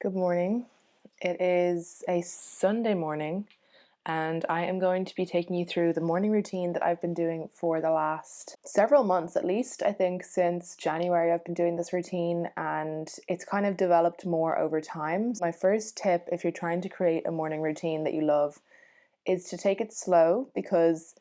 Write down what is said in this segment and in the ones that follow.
Good morning. It is a Sunday morning, and I am going to be taking you through the morning routine that I've been doing for the last several months at least. I think since January I've been doing this routine, and it's kind of developed more over time. My first tip, if you're trying to create a morning routine that you love, is to take it slow, because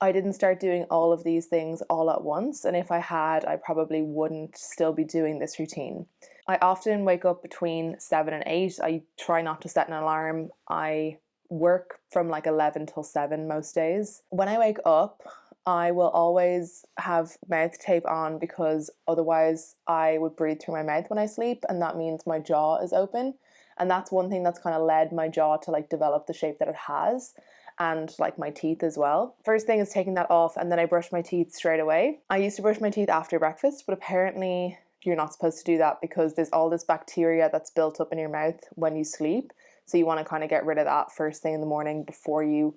I didn't start doing all of these things all at once, and if I had, I probably wouldn't still be doing this routine. I often wake up between 7 and 8. I try not to set an alarm. I work from like 11 till 7 most days. When I wake up, I will always have mouth tape on, because otherwise I would breathe through my mouth when I sleep, and that means my jaw is open. And that's one thing that's kind of led my jaw to like develop the shape that it has, and like my teeth as well. First thing is taking that off, and then I brush my teeth straight away. I used to brush my teeth after breakfast, but apparently you're not supposed to do that, because there's all this bacteria that's built up in your mouth when you sleep. So you want to kind of get rid of that first thing in the morning before you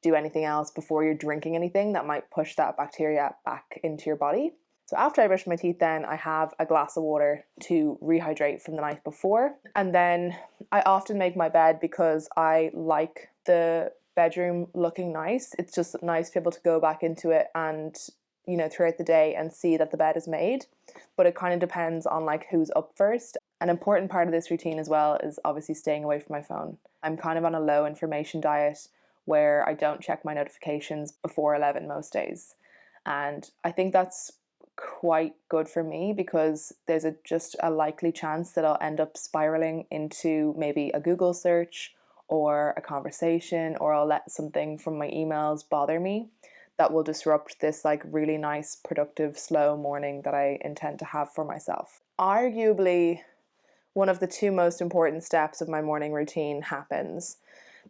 do anything else, before you're drinking anything that might push that bacteria back into your body. So after I brush my teeth, then I have a glass of water to rehydrate from the night before. And then I often make my bed, because I like the bedroom looking nice. It's just nice to be able to go back into it and, throughout the day and see that the bed is made. But it kind of depends on like who's up first. An important part of this routine as well is obviously staying away from my phone. I'm kind of on a low information diet, where I don't check my notifications before 11 most days. And I think that's quite good for me, because there's just a likely chance that I'll end up spiraling into maybe a Google search or a conversation, or I'll let something from my emails bother me that will disrupt this like really nice, productive, slow morning that I intend to have for myself. Arguably, one of the two most important steps of my morning routine happens.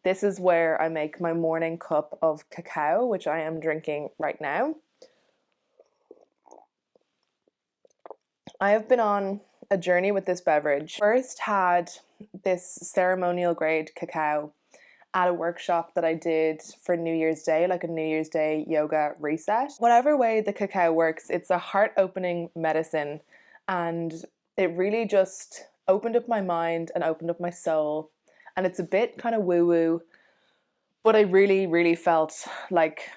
This is where I make my morning cup of cacao, which I am drinking right now. I have been on a journey with this beverage. First had this ceremonial grade cacao at a workshop that I did for New Year's Day, like a New Year's Day yoga reset. Whatever way the cacao works, it's a heart-opening medicine, and it really just opened up my mind and opened up my soul. And it's a bit kind of woo-woo, but I really, really felt like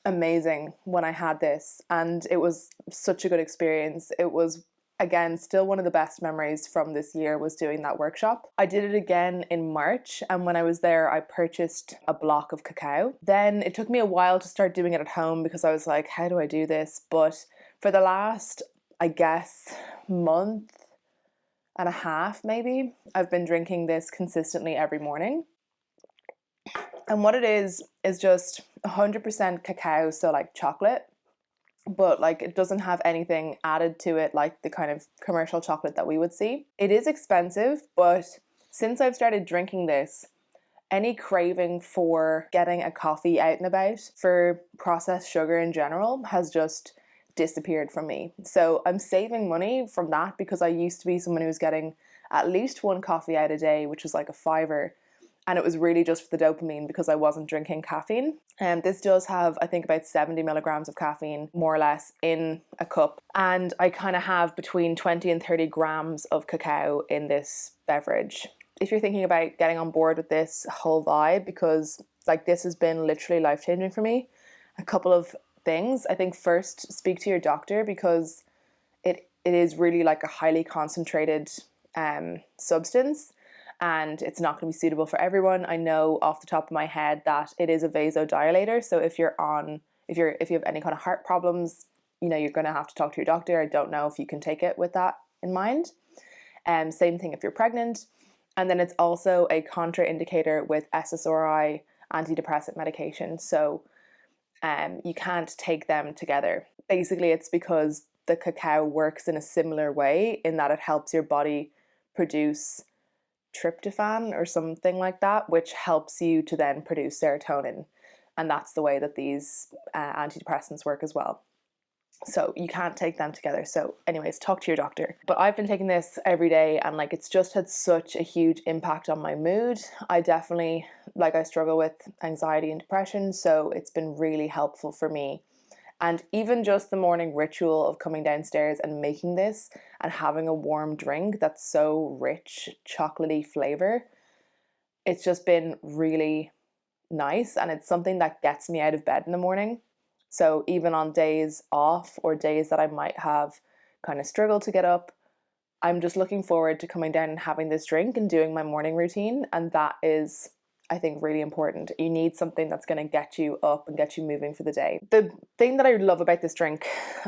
amazing when I had this, and it was such a good experience. It was, again, still one of the best memories from this year was doing that workshop. I did it again in March, and when I was there I purchased a block of cacao. Then it took me a while to start doing it at home, because I was like, how do I do this? But for the last, I guess, month and a half maybe, I've been drinking this consistently every morning. And what it is just 100% cacao, so like chocolate, but like it doesn't have anything added to it like the kind of commercial chocolate that we would see. It is expensive, but since I've started drinking this, any craving for getting a coffee out and about, for processed sugar in general, has just disappeared from me. So I'm saving money from that, because I used to be someone who was getting at least one coffee out a day, which was like a fiver. And it was really just for the dopamine, because I wasn't drinking caffeine. And this does have, I think, about 70 milligrams of caffeine, more or less, in a cup. And I kind of have between 20 and 30 grams of cacao in this beverage. If you're thinking about getting on board with this whole vibe, because like this has been literally life-changing for me, a couple of things. I think first, speak to your doctor, because it is really like a highly concentrated substance, and it's not going to be suitable for everyone. I know off the top of my head that it is a vasodilator, so if you have any kind of heart problems, you're going to have to talk to your doctor. I don't know if you can take it with that in mind. Same thing if you're pregnant. And then it's also a contraindicator with SSRI antidepressant medication, so you can't take them together. Basically, it's because the cacao works in a similar way, in that it helps your body produce tryptophan or something like that, which helps you to then produce serotonin. And that's the way that these antidepressants work as well. So you can't take them together. So anyways, talk to your doctor. But I've been taking this every day, and like it's just had such a huge impact on my mood. I struggle with anxiety and depression, so it's been really helpful for me. And even just the morning ritual of coming downstairs and making this and having a warm drink that's so rich, chocolatey flavor, it's just been really nice, and it's something that gets me out of bed in the morning. So even on days off or days that I might have kind of struggled to get up, I'm just looking forward to coming down and having this drink and doing my morning routine. And that is, I think, really important. You need something that's going to get you up and get you moving for the day. The thing that I love about this drink,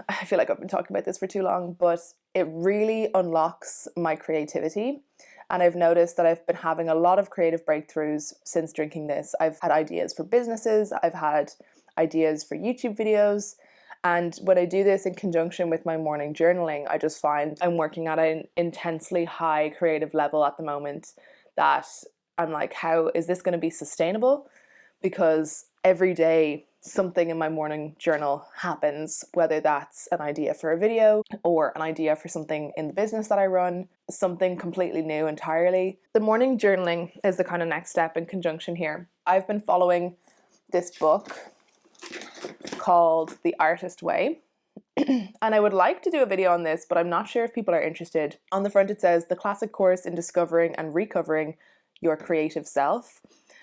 I feel like I've been talking about this for too long, but it really unlocks my creativity. And I've noticed that I've been having a lot of creative breakthroughs since drinking this. I've had ideas for businesses, I've had ideas for YouTube videos. And when I do this in conjunction with my morning journaling, I just find I'm working at an intensely high creative level at the moment that I'm like, how is this going to be sustainable? Because every day something in my morning journal happens, whether that's an idea for a video or an idea for something in the business that I run, something completely new entirely. The morning journaling is the kind of next step in conjunction here. I've been following this book called The Artist Way. And I would like to do a video on this, but I'm not sure if people are interested. On the front it says, the classic course in discovering and recovering your creative self.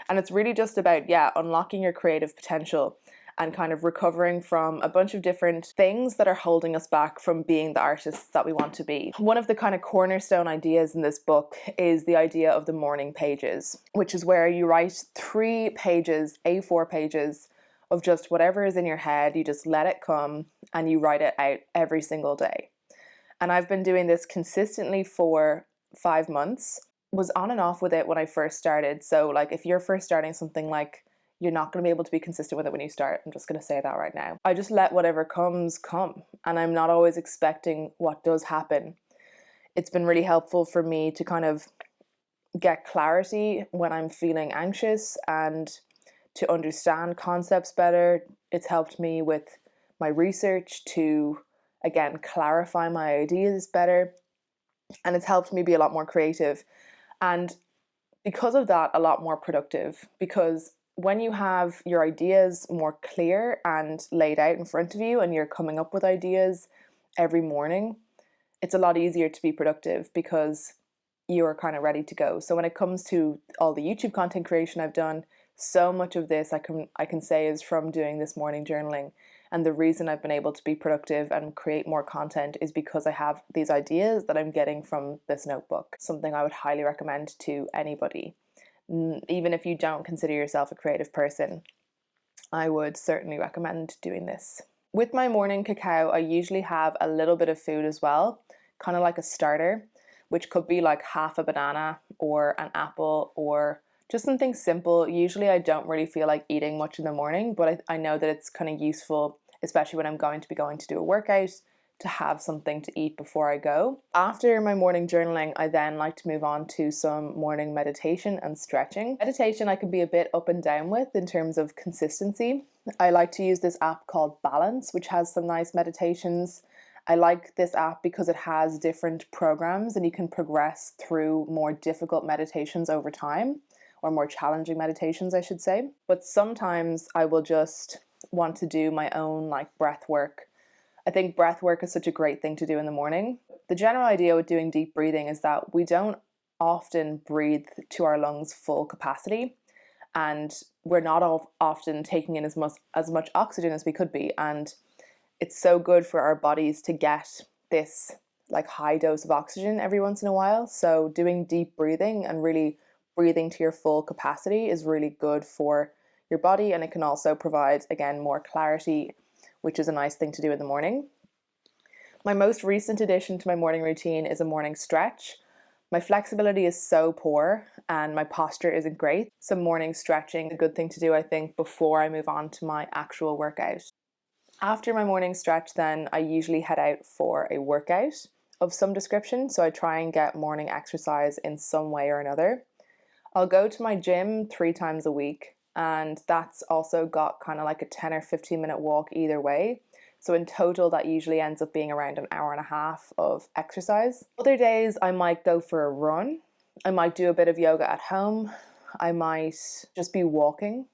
And it's really just about, unlocking your creative potential and kind of recovering from a bunch of different things that are holding us back from being the artists that we want to be. One of the kind of cornerstone ideas in this book is the idea of the morning pages, which is where you write 3 pages, A4 pages, of just whatever is in your head. You just let it come and you write it out every single day. And I've been doing this consistently for 5 months. Was on and off with it when I first started. So like if you're first starting something, like, you're not going to be able to be consistent with it when you start. I'm just going to say that right now. I just let whatever comes come, and I'm not always expecting what does happen. It's been really helpful for me to kind of get clarity when I'm feeling anxious and to understand concepts better. It's helped me with my research to, again, clarify my ideas better. And it's helped me be a lot more creative. And because of that, a lot more productive. Because when you have your ideas more clear and laid out in front of you and you're coming up with ideas every morning, it's a lot easier to be productive because you're kind of ready to go. So when it comes to all the YouTube content creation I've done, so much of this I can say is from doing this morning journaling. And the reason I've been able to be productive and create more content is because I have these ideas that I'm getting from this notebook. Something I would highly recommend to anybody. Even if you don't consider yourself a creative person, I would certainly recommend doing this. With my morning cacao, I usually have a little bit of food as well, kind of like a starter, which could be like half a banana or an apple or just something simple. Usually I don't really feel like eating much in the morning, but I know that it's kind of useful, especially when I'm going to do a workout, to have something to eat before I go. After my morning journaling, I then like to move on to some morning meditation and stretching. Meditation I can be a bit up and down with in terms of consistency. I like to use this app called Balance, which has some nice meditations. I like this app because it has different programs and you can progress through more difficult meditations over time, or more challenging meditations, I should say. But sometimes I will just want to do my own like breath work. I think breath work is such a great thing to do in the morning. The general idea with doing deep breathing is that we don't often breathe to our lungs' full capacity, and we're not often taking in as much oxygen as we could be. And it's so good for our bodies to get this like high dose of oxygen every once in a while. So doing deep breathing and really breathing to your full capacity is really good for your body, and it can also provide, again, more clarity, which is a nice thing to do in the morning. My most recent addition to my morning routine is a morning stretch. My flexibility is so poor and my posture isn't great. So morning stretching, a good thing to do, I think, before I move on to my actual workout. After my morning stretch, then I usually head out for a workout of some description. So I try and get morning exercise in some way or another. I'll go to my gym 3 times a week, and that's also got kind of like a 10 or 15 minute walk either way. So in total, that usually ends up being around an hour and a half of exercise. Other days, I might go for a run. I might do a bit of yoga at home. I might just be walking.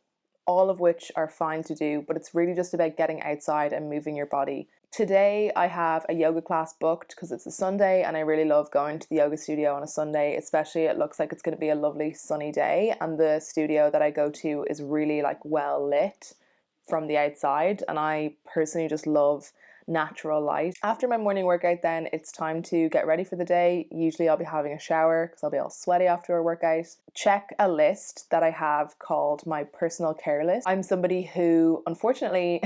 all of which are fine to do, but it's really just about getting outside and moving your body. Today I have a yoga class booked because it's a Sunday and I really love going to the yoga studio on a Sunday, especially it looks like it's going to be a lovely sunny day, and the studio that I go to is really like well lit from the outside, and I personally just love natural light. After my morning workout then it's time to get ready for the day. Usually I'll be having a shower because I'll be all sweaty after a workout. Check a list that I have called my personal care list. I'm somebody who unfortunately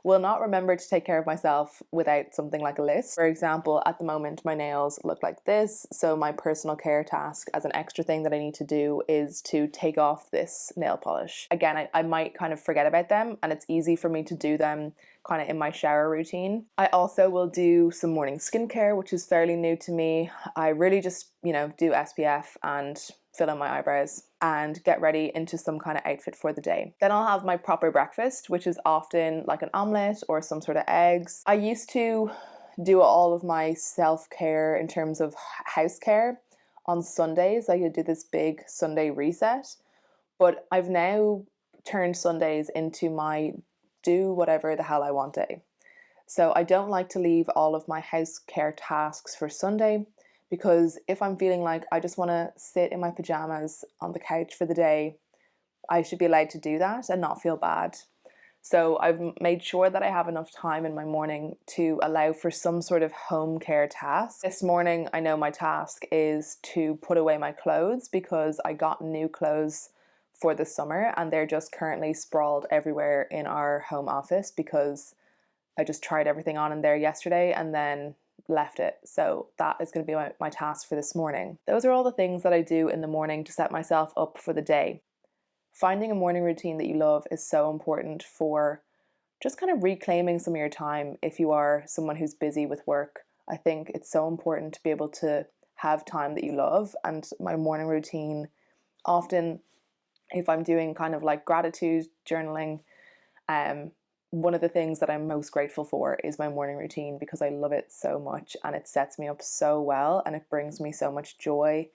will not remember to take care of myself without something like a list. For example, at the moment my nails look like this, so my personal care task as an extra thing that I need to do is to take off this nail polish. Again, I might kind of forget about them, and it's easy for me to do them kind of in my shower routine. I also will do some morning skincare, which is fairly new to me. I really just, do SPF and fill in my eyebrows and get ready into some kind of outfit for the day. Then I'll have my proper breakfast, which is often like an omelette or some sort of eggs. I used to do all of my self-care in terms of house care on Sundays. I could do this big Sunday reset, but I've now turned Sundays into my do whatever the hell I want day. So I don't like to leave all of my house care tasks for Sunday, because if I'm feeling like I just want to sit in my pajamas on the couch for the day, I should be allowed to do that and not feel bad. So I've made sure that I have enough time in my morning to allow for some sort of home care task. This morning, I know my task is to put away my clothes because I got new clothes for the summer and they're just currently sprawled everywhere in our home office because I just tried everything on in there yesterday and then left it. So that is going to be my task for this morning. Those are all the things that I do in the morning to set myself up for the day. Finding a morning routine that you love is so important for just kind of reclaiming some of your time if you are someone who's busy with work. I think it's so important to be able to have time that you love, and my morning routine often, if I'm doing kind of like gratitude journaling, um, one of the things that I'm most grateful for is my morning routine because I love it so much and it sets me up so well and it brings me so much joy.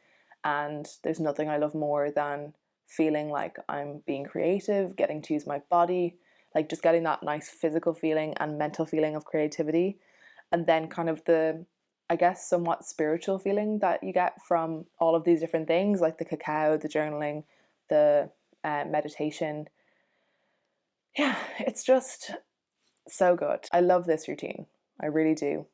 And there's nothing I love more than feeling like I'm being creative, getting to use my body, like just getting that nice physical feeling and mental feeling of creativity. And then kind of the, I guess, somewhat spiritual feeling that you get from all of these different things, like the cacao, the journaling, the meditation. Yeah, it's just so good. I love this routine. I really do.